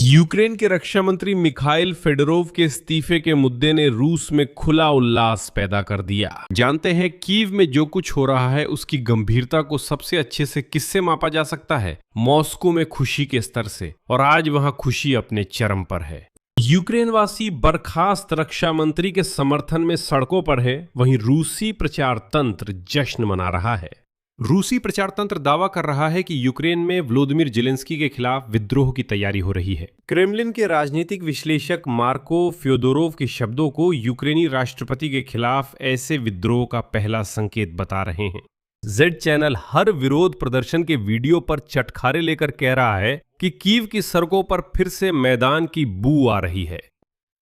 Ukraine के रक्षा मंत्री Mikhail Fedorov के इस्तीफे के मुद्दे ने रूस में खुला उल्लास पैदा कर दिया। जानते हैं कीव में जो कुछ हो रहा है उसकी गंभीरता को सबसे अच्छे से किससे मापा जा सकता है? मॉस्को में खुशी के स्तर से। और आज वहां खुशी अपने चरम पर है। यूक्रेन वासी बर्खास्त रक्षा मंत्री के समर्थन में सड़कों पर है, वहीं रूसी प्रचार तंत्र जश्न मना रहा है। रूसी प्रचार तंत्र दावा कर रहा है कि यूक्रेन में व्लादिमीर जेलेंस्की के खिलाफ विद्रोह की तैयारी हो रही है। क्रेमलिन के राजनीतिक विश्लेषक मार्को फ्योदोरोव के शब्दों को यूक्रेनी राष्ट्रपति के खिलाफ ऐसे विद्रोह का पहला संकेत बता रहे हैं। जेड चैनल हर विरोध प्रदर्शन के वीडियो पर चटखारे लेकर कह रहा है कि कीव की सड़कों पर फिर से मैदान की बू आ रही है।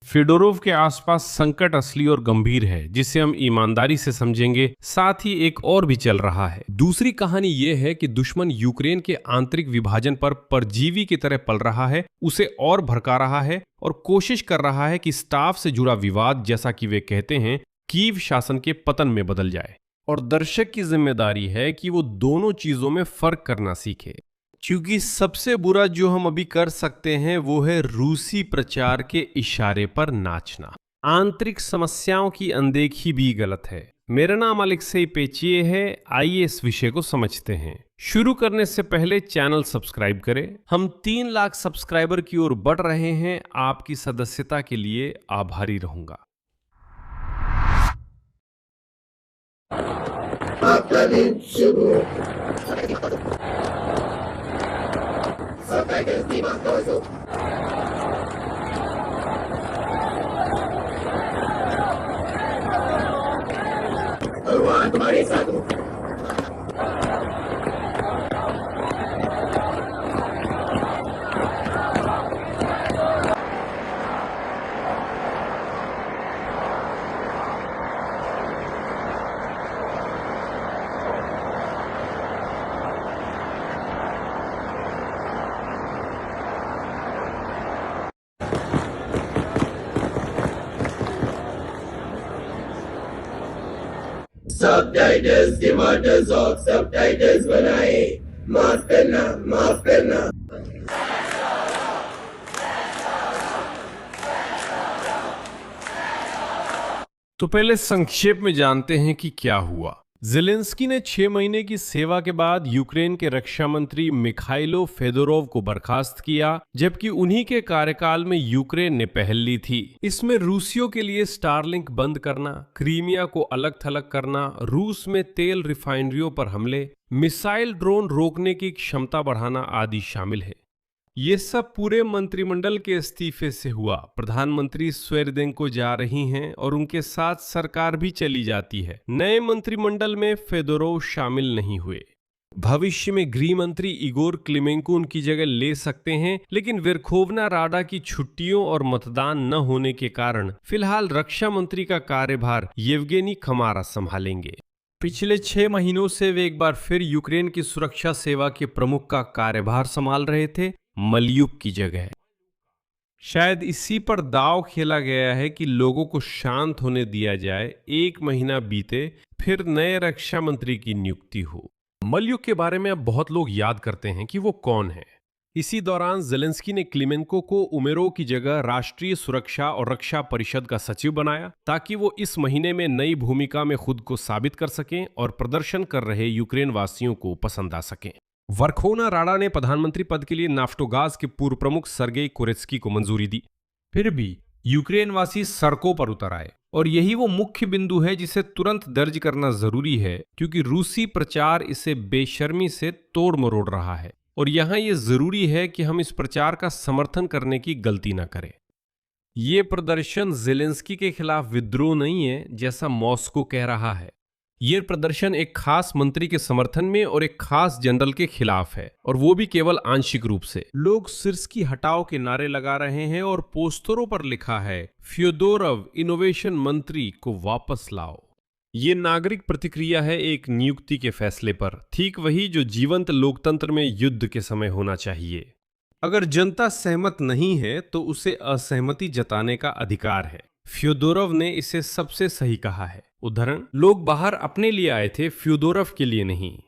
फेडोरोव के आसपास संकट असली और गंभीर है, जिसे हम ईमानदारी से समझेंगे। साथ ही एक और भी चल रहा है। दूसरी कहानी यह है कि दुश्मन यूक्रेन के आंतरिक विभाजन पर परजीवी की तरह पल रहा है, उसे और भड़का रहा है और कोशिश कर रहा है कि स्टाफ से जुड़ा विवाद, जैसा कि वे कहते हैं, कीव शासन के पतन में बदल जाए। और दर्शक की जिम्मेदारी है कि वो दोनों चीजों में फर्क करना सीखे, क्योंकि सबसे बुरा जो हम अभी कर सकते हैं वो है रूसी प्रचार के इशारे पर नाचना। आंतरिक समस्याओं की अनदेखी भी गलत है। मेरा नाम अलेक्सेई पेचिए है। आइए इस विषय को समझते हैं। शुरू करने से पहले चैनल सब्सक्राइब करें। हम 3 लाख सब्सक्राइबर की ओर बढ़ रहे हैं। आपकी सदस्यता के लिए आभारी रहूंगा। आपका दिन शुभ हो। Subtitles demontoso. भगवान तुम्हारे साथ हो। सबटाइटल्स डिमोटोजॉक सबटाइटल्स बनाए। माफ करना, माफ करना। तो पहले संक्षेप में जानते हैं कि क्या हुआ। जेलेंस्की ने 6 महीने की सेवा के बाद यूक्रेन के रक्षा मंत्री मिखाइलो फेदोरोव को बर्खास्त किया, जबकि उन्हीं के कार्यकाल में यूक्रेन ने पहल ली थी। इसमें रूसियों के लिए स्टारलिंक बंद करना, क्रीमिया को अलग थलग करना, रूस में तेल रिफाइनरियों पर हमले, मिसाइल ड्रोन रोकने की क्षमता बढ़ाना आदि शामिल है। ये सब पूरे मंत्रिमंडल के इस्तीफे से हुआ। प्रधानमंत्री स्वेरदेंको जा रही हैं और उनके साथ सरकार भी चली जाती है। नए मंत्रिमंडल में फेदोरोव शामिल नहीं हुए। भविष्य में गृह मंत्री इगोर क्लिमेंको उनकी जगह ले सकते हैं, लेकिन वेरखोवना राडा की छुट्टियों और मतदान न होने के कारण फिलहाल रक्षा मंत्री का कार्यभार येवगेनी खमारा संभालेंगे। पिछले 6 महीनों से वे एक बार फिर यूक्रेन की सुरक्षा सेवा के प्रमुख का कार्यभार संभाल रहे थे, मलयुक की जगह। शायद इसी पर दांव खेला गया है कि लोगों को शांत होने दिया जाए, 1 महीना बीते, फिर नए रक्षा मंत्री की नियुक्ति हो। मलयुक के बारे में अब बहुत लोग याद करते हैं कि वो कौन है। इसी दौरान जेलेंस्की ने क्लिमेंको को उमेरोव की जगह राष्ट्रीय सुरक्षा और रक्षा परिषद का सचिव बनाया, ताकि वो इस महीने में नई भूमिका में खुद को साबित कर सकें और प्रदर्शन कर रहे यूक्रेन वासियों को पसंद आ सकें। वर्खोवना राडा ने प्रधानमंत्री पद के लिए नाफ्टोगाज के पूर्व प्रमुख सर्गेई कोरेत्स्की को मंजूरी दी। फिर भी यूक्रेन वासी सड़कों पर उतर आए, और यही वो मुख्य बिंदु है जिसे तुरंत दर्ज करना जरूरी है, क्योंकि रूसी प्रचार इसे बेशर्मी से तोड़ मरोड़ रहा है। और यहां यह जरूरी है कि हम इस प्रचार का समर्थन करने की गलती न करें। ये प्रदर्शन जेलेंस्की के खिलाफ विद्रोह नहीं है, जैसा मॉस्को कह रहा है। ये प्रदर्शन एक खास मंत्री के समर्थन में और एक खास जनरल के खिलाफ है, और वो भी केवल आंशिक रूप से। लोग सिर्स्की हटाओ के नारे लगा रहे हैं और पोस्टरों पर लिखा है, फ्योदोरोव इनोवेशन मंत्री को वापस लाओ। ये नागरिक प्रतिक्रिया है एक नियुक्ति के फैसले पर, ठीक वही जो जीवंत लोकतंत्र में युद्ध के समय होना चाहिए। अगर जनता सहमत नहीं है तो उसे असहमति जताने का अधिकार है। फ्योदोरोव ने इसे सबसे सही कहा है। उदाहरण, लोग बाहर अपने लिए आए थे, फ्योदोरोव के लिए नहीं।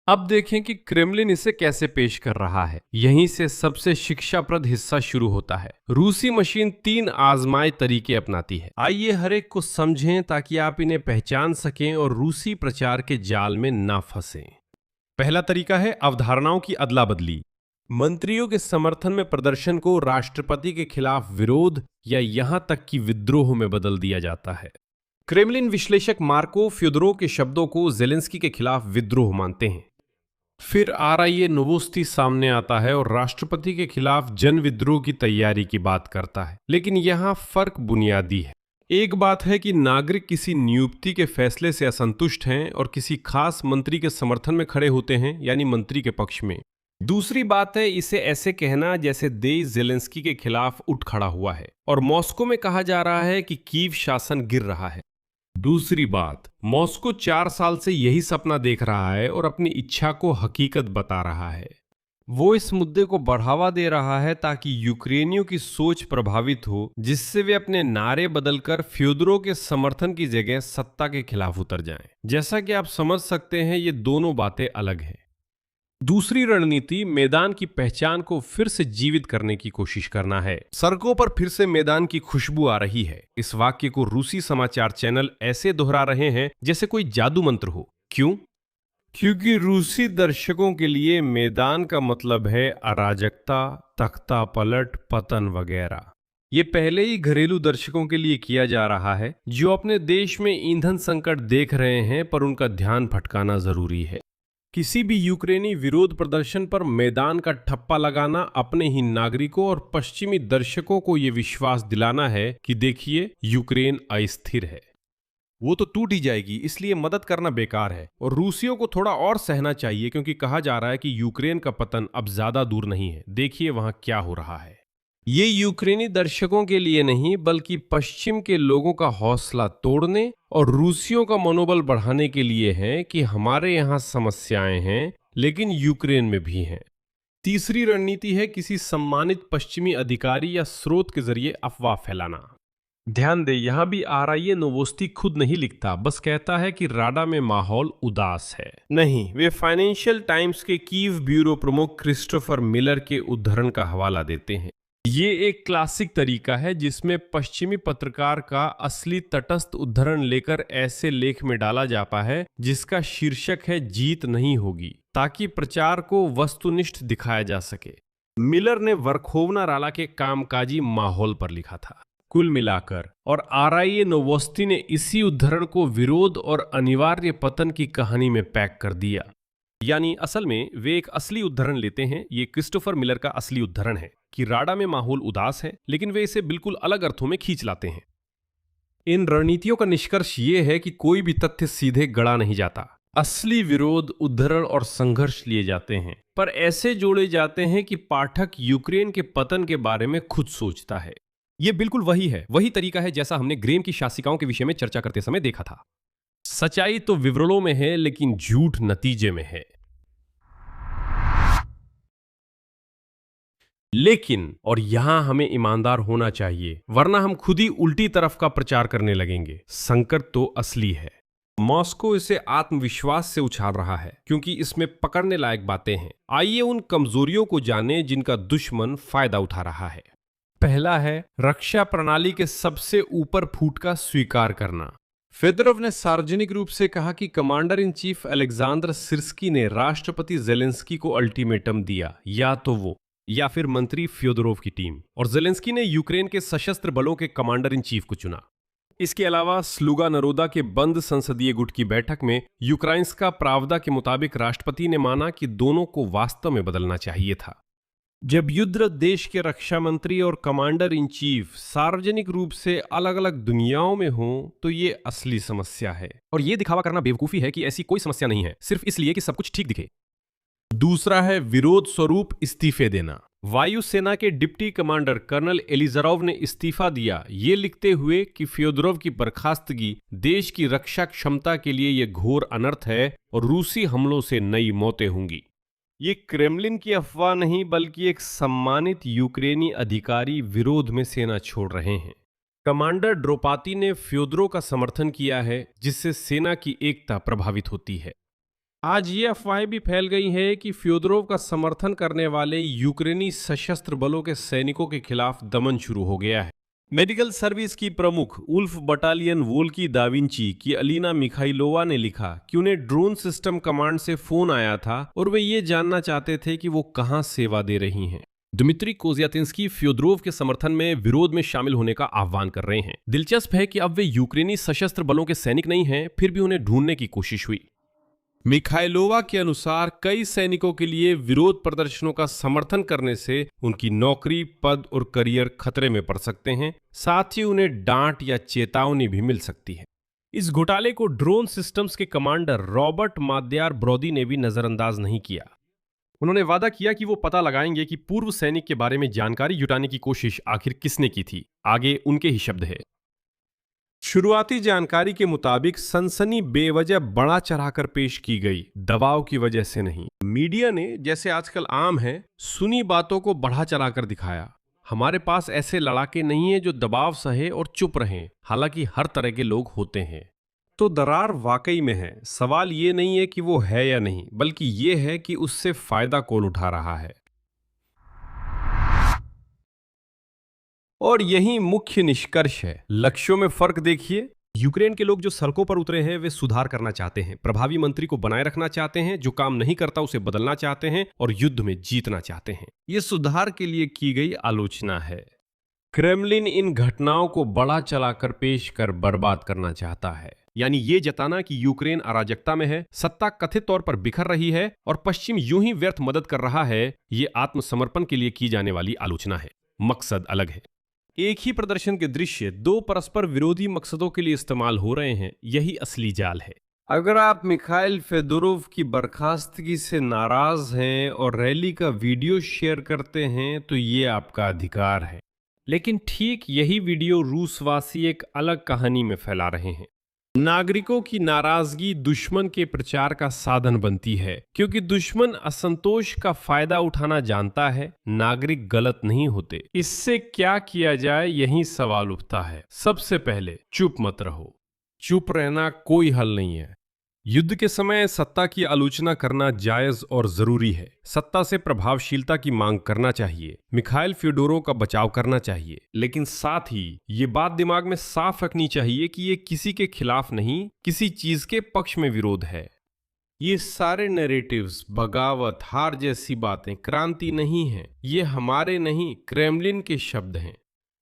अब देखें कि क्रेमलिन इसे कैसे पेश कर रहा है। यहीं से सबसे शिक्षाप्रद हिस्सा शुरू होता है। रूसी मशीन 3 आजमाए तरीके अपनाती है। आइए हर एक को समझें ताकि आप इन्हें पहचान सकें और रूसी प्रचार के जाल में ना फंसें। पहला तरीका है अवधारणाओं की अदला बदली। मंत्रियों के समर्थन में प्रदर्शन को राष्ट्रपति के खिलाफ विरोध या यहां तक कि विद्रोह में बदल दिया जाता है। क्रेमलिन विश्लेषक मार्को फ्योदोरोव के शब्दों को जेलेंस्की के खिलाफ विद्रोह मानते हैं। फिर RIA नोवोस्ती सामने आता है और राष्ट्रपति के खिलाफ जन विद्रोह की तैयारी की बात करता है। लेकिन यहाँ फर्क बुनियादी है। एक बात है कि नागरिक किसी नियुक्ति के फैसले से असंतुष्ट हैं और किसी खास मंत्री के समर्थन में खड़े होते हैं, यानी मंत्री के पक्ष में। दूसरी बात है इसे ऐसे कहना जैसे देश जेलेंस्की के खिलाफ उठ खड़ा हुआ है और मॉस्को में कहा जा रहा है कि कीव शासन गिर रहा है। दूसरी बात, मॉस्को 4 साल से यही सपना देख रहा है और अपनी इच्छा को हकीकत बता रहा है। वो इस मुद्दे को बढ़ावा दे रहा है ताकि यूक्रेनियों की सोच प्रभावित हो, जिससे वे अपने नारे बदलकर फ्योदोरोव के समर्थन की जगह सत्ता के खिलाफ उतर जाएं। जैसा कि आप समझ सकते हैं, ये दोनों बातें अलग हैं। दूसरी रणनीति मैदान की पहचान को फिर से जीवित करने की कोशिश करना है। सड़कों पर फिर से मैदान की खुशबू आ रही है। इस वाक्य को रूसी समाचार चैनल ऐसे दोहरा रहे हैं जैसे कोई जादू मंत्र हो। क्यों? क्योंकि रूसी दर्शकों के लिए मैदान का मतलब है अराजकता, तख्ता पलट, पतन वगैरह। ये पहले ही घरेलू दर्शकों के लिए किया जा रहा है जो अपने देश में ईंधन संकट देख रहे हैं, पर उनका ध्यान भटकाना जरूरी है। किसी भी यूक्रेनी विरोध प्रदर्शन पर मैदान का ठप्पा लगाना अपने ही नागरिकों और पश्चिमी दर्शकों को यह विश्वास दिलाना है कि देखिए, यूक्रेन अस्थिर है, वो तो टूट ही जाएगी, इसलिए मदद करना बेकार है। और रूसियों को थोड़ा और सहना चाहिए क्योंकि कहा जा रहा है कि यूक्रेन का पतन अब ज्यादा दूर नहीं है। देखिए वहां क्या हो रहा है। ये यूक्रेनी दर्शकों के लिए नहीं बल्कि पश्चिम के लोगों का हौसला तोड़ने और रूसियों का मनोबल बढ़ाने के लिए है कि हमारे यहाँ समस्याएं हैं लेकिन यूक्रेन में भी हैं। तीसरी रणनीति है किसी सम्मानित पश्चिमी अधिकारी या स्रोत के जरिए अफवाह फैलाना। ध्यान दें, यहां भी RIA नोवोस्ती खुद नहीं लिखता, बस कहता है कि राडा में माहौल उदास है। नहीं, वे फाइनेंशियल टाइम्स के कीव ब्यूरो प्रमुख क्रिस्टोफर मिलर के उद्धरण का हवाला देते हैं। ये एक क्लासिक तरीका है जिसमें पश्चिमी पत्रकार का असली तटस्थ उद्धरण लेकर ऐसे लेख में डाला जाता है जिसका शीर्षक है जीत नहीं होगी, ताकि प्रचार को वस्तुनिष्ठ दिखाया जा सके। मिलर ने वर्खोवना राला के कामकाजी माहौल पर लिखा था। कुल मिलाकर और RIA नोवोस्ती ने इसी उद्धरण को विरोध और अनिवार्य पतन की कहानी में पैक कर दिया। यानी असल में वे एक असली उद्धरण लेते हैं, ये क्रिस्टोफर मिलर का असली उद्धरण है कि राडा में माहौल उदास है, लेकिन वे इसे बिल्कुल अलग अर्थों में खींच लाते हैं। इन रणनीतियों का निष्कर्ष ये है कि कोई भी तथ्य सीधे गढ़ा नहीं जाता। असली विरोध, उद्धरण और संघर्ष लिए जाते हैं, पर ऐसे जोड़े जाते हैं कि पाठक यूक्रेन के पतन के बारे में खुद सोचता है। यह बिल्कुल वही तरीका है जैसा हमने ग्रेम की शासिकाओं के विषय में चर्चा करते समय देखा था। सच्चाई तो विवरणों में है लेकिन झूठ नतीजे में है। लेकिन और यहां हमें ईमानदार होना चाहिए, वरना हम खुद ही उल्टी तरफ का प्रचार करने लगेंगे। संकट तो असली है। मॉस्को इसे आत्मविश्वास से उछाल रहा है क्योंकि इसमें पकड़ने लायक बातें हैं। आइए उन कमजोरियों को जानें जिनका दुश्मन फायदा उठा रहा है। पहला है रक्षा प्रणाली के सबसे ऊपर फूट का स्वीकार करना। फेदोरोव ने सार्वजनिक रूप से कहा कि commander in chief Alexander Syrskyi ने राष्ट्रपति जेलेंस्की को अल्टीमेटम दिया, या तो वो या फिर मंत्री फ्योदोरोव की टीम, और जेलेंस्की ने यूक्रेन के सशस्त्र बलों के कमांडर इन चीफ को चुना। इसके अलावा स्लुगा नरोदा के बंद संसदीय गुट की बैठक में यूक्राइंस्का प्रावदा के मुताबिक राष्ट्रपति ने माना कि दोनों को वास्तव में बदलना चाहिए था। जब युद्ध देश के रक्षा मंत्री और कमांडर इन चीफ सार्वजनिक रूप से अलग अलग दुनियाओं में हों तो ये असली समस्या है। और ये दिखावा करना बेवकूफी है कि ऐसी कोई समस्या नहीं है, सिर्फ इसलिए कि सब कुछ ठीक दिखे। दूसरा है विरोध स्वरूप इस्तीफे देना। वायुसेना के डिप्टी कमांडर कर्नल एलिजारोव ने इस्तीफा दिया, ये लिखते हुए कि फ्योदोरोव की बर्खास्तगी देश की रक्षा क्षमता के लिए यह घोर अनर्थ है और रूसी हमलों से नई मौतें होंगी। ये क्रेमलिन की अफवाह नहीं बल्कि एक सम्मानित यूक्रेनी अधिकारी विरोध में सेना छोड़ रहे हैं। कमांडर ड्रोपाती ने फ्योदोरोव का समर्थन किया है जिससे सेना की एकता प्रभावित होती है। आज ये अफवाहें भी फैल गई हैं कि फ्योदोरोव का समर्थन करने वाले यूक्रेनी सशस्त्र बलों के सैनिकों के खिलाफ दमन शुरू हो गया है। मेडिकल सर्विस की प्रमुख उल्फ बटालियन वोल्की दाविंची की अलीना मिखाइलोवा ने लिखा कि उन्हें ड्रोन सिस्टम कमांड से फोन आया था और वे ये जानना चाहते थे कि वो कहां सेवा दे रही हैं। दिमित्री कोज़्यातिन्स्की फ्योदोरोव के समर्थन में विरोध में शामिल होने का आह्वान कर रहे हैं। दिलचस्प है कि अब वे यूक्रेनी सशस्त्र बलों के सैनिक नहीं हैं, फिर भी उन्हें ढूंढने की कोशिश हुई। मिखाइलोवा के अनुसार कई सैनिकों के लिए विरोध प्रदर्शनों का समर्थन करने से उनकी नौकरी, पद और करियर खतरे में पड़ सकते हैं। साथ ही उन्हें डांट या चेतावनी भी मिल सकती है। इस घोटाले को ड्रोन सिस्टम्स के कमांडर रॉबर्ट माद्यार ब्रोदी ने भी नजरअंदाज नहीं किया। उन्होंने वादा किया कि वो पता लगाएंगे कि पूर्व सैनिक के बारे में जानकारी जुटाने की कोशिश आखिर किसने की थी। आगे उनके ही शब्द है। शुरुआती जानकारी के मुताबिक सनसनी बेवजह बढ़ा चढ़ाकर पेश की गई, दबाव की वजह से नहीं। मीडिया ने, जैसे आजकल आम है, सुनी बातों को बढ़ा चढ़ाकर दिखाया। हमारे पास ऐसे लड़ाके नहीं है जो दबाव सहे और चुप रहें, हालांकि हर तरह के लोग होते हैं। तो दरार वाकई में है। सवाल ये नहीं है कि वो है या नहीं, बल्कि ये है कि उससे फायदा कौन उठा रहा है। और यही मुख्य निष्कर्ष है। लक्ष्यों में फर्क देखिए। यूक्रेन के लोग जो सड़कों पर उतरे हैं वे सुधार करना चाहते हैं, प्रभावी मंत्री को बनाए रखना चाहते हैं, जो काम नहीं करता उसे बदलना चाहते हैं और युद्ध में जीतना चाहते हैं। ये सुधार के लिए की गई आलोचना है। क्रेमलिन इन घटनाओं को बड़ा चलाकर पेश कर बर्बाद करना चाहता है, यानी ये जताना कि यूक्रेन अराजकता में है, सत्ता कथित तौर पर बिखर रही है और पश्चिम यूं ही व्यर्थ मदद कर रहा है। ये आत्मसमर्पण के लिए की जाने वाली आलोचना है। मकसद अलग है। एक ही प्रदर्शन के दृश्य दो परस्पर विरोधी मकसदों के लिए इस्तेमाल हो रहे हैं। यही असली जाल है। अगर आप मिखाइल फेदोरोव की बर्खास्तगी से नाराज हैं और रैली का वीडियो शेयर करते हैं तो ये आपका अधिकार है, लेकिन ठीक यही वीडियो रूसवासी एक अलग कहानी में फैला रहे हैं। नागरिकों की नाराजगी दुश्मन के प्रचार का साधन बनती है, क्योंकि दुश्मन असंतोष का फायदा उठाना जानता है। नागरिक गलत नहीं होते। इससे क्या किया जाए, यही सवाल उठता है। सबसे पहले चुप मत रहो। चुप रहना कोई हल नहीं है। युद्ध के समय सत्ता की आलोचना करना जायज और जरूरी है। सत्ता से प्रभावशीलता की मांग करना चाहिए, मिखाइल फ्योदोरोव का बचाव करना चाहिए, लेकिन साथ ही ये बात दिमाग में साफ रखनी चाहिए कि ये किसी के खिलाफ नहीं, किसी चीज के पक्ष में विरोध है। ये सारे नैरेटिव्स, बगावत, हार जैसी बातें क्रांति नहीं है। ये हमारे नहीं, क्रेमलिन के शब्द हैं।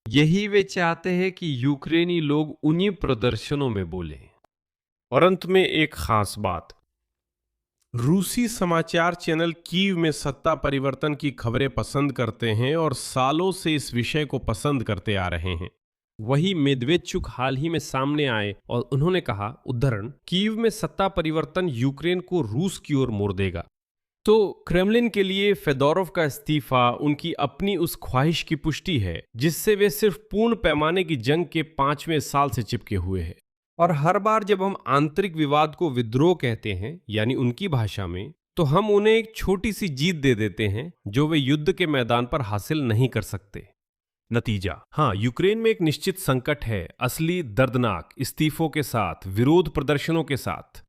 यही वे चाहते हैं कि यूक्रेनी लोग उन्हीं प्रदर्शनों में बोलें। और अंत में एक खास बात, रूसी समाचार चैनल कीव में सत्ता परिवर्तन की खबरें पसंद करते हैं और सालों से इस विषय को पसंद करते आ रहे हैं। वही मेदवेदचुक हाल ही में सामने आए और उन्होंने कहा, उद्धरण, कीव में सत्ता परिवर्तन यूक्रेन को रूस की ओर मोड़ देगा। तो क्रेमलिन के लिए फेदोरोव का इस्तीफा उनकी अपनी उस ख्वाहिश की पुष्टि है जिससे वे सिर्फ पूर्ण पैमाने की जंग के 5वें साल से चिपके हुए हैं। और हर बार जब हम आंतरिक विवाद को विद्रोह कहते हैं, यानी उनकी भाषा में, तो हम उन्हें एक छोटी सी जीत दे देते हैं जो वे युद्ध के मैदान पर हासिल नहीं कर सकते। नतीजा, हाँ, यूक्रेन में एक निश्चित संकट है, असली दर्दनाक, इस्तीफों के साथ, विरोध प्रदर्शनों के साथ।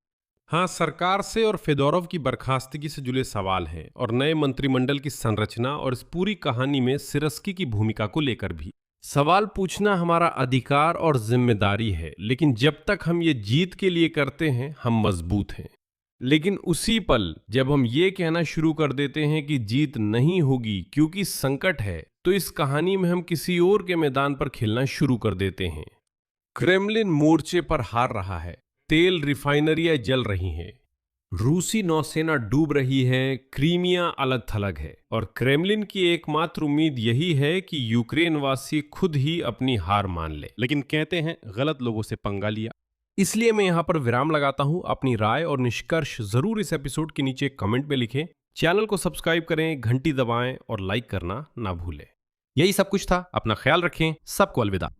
हाँ, सरकार से और फेदोरोव की बर्खास्तगी से जुड़े सवाल हैं और नए मंत्रिमंडल की संरचना और इस पूरी कहानी में सिरस्की की भूमिका को लेकर भी। सवाल पूछना हमारा अधिकार और जिम्मेदारी है, लेकिन जब तक हम ये जीत के लिए करते हैं हम मजबूत हैं। लेकिन उसी पल जब हम ये कहना शुरू कर देते हैं कि जीत नहीं होगी क्योंकि संकट है, तो इस कहानी में हम किसी और के मैदान पर खेलना शुरू कर देते हैं। क्रेमलिन मोर्चे पर हार रहा है, तेल रिफाइनरियां जल रही हैं, रूसी नौसेना डूब रही है, क्रीमिया अलग थलग है, और क्रेमलिन की एकमात्र उम्मीद यही है कि यूक्रेन वासी खुद ही अपनी हार मान ले। लेकिन कहते हैं गलत लोगों से पंगा लिया। इसलिए मैं यहाँ पर विराम लगाता हूँ। अपनी राय और निष्कर्ष जरूर इस एपिसोड के नीचे कमेंट में लिखें। चैनल को सब्सक्राइब करें, घंटी दबाएं और लाइक करना ना भूलें। यही सब कुछ था। अपना ख्याल रखें। सबको अलविदा।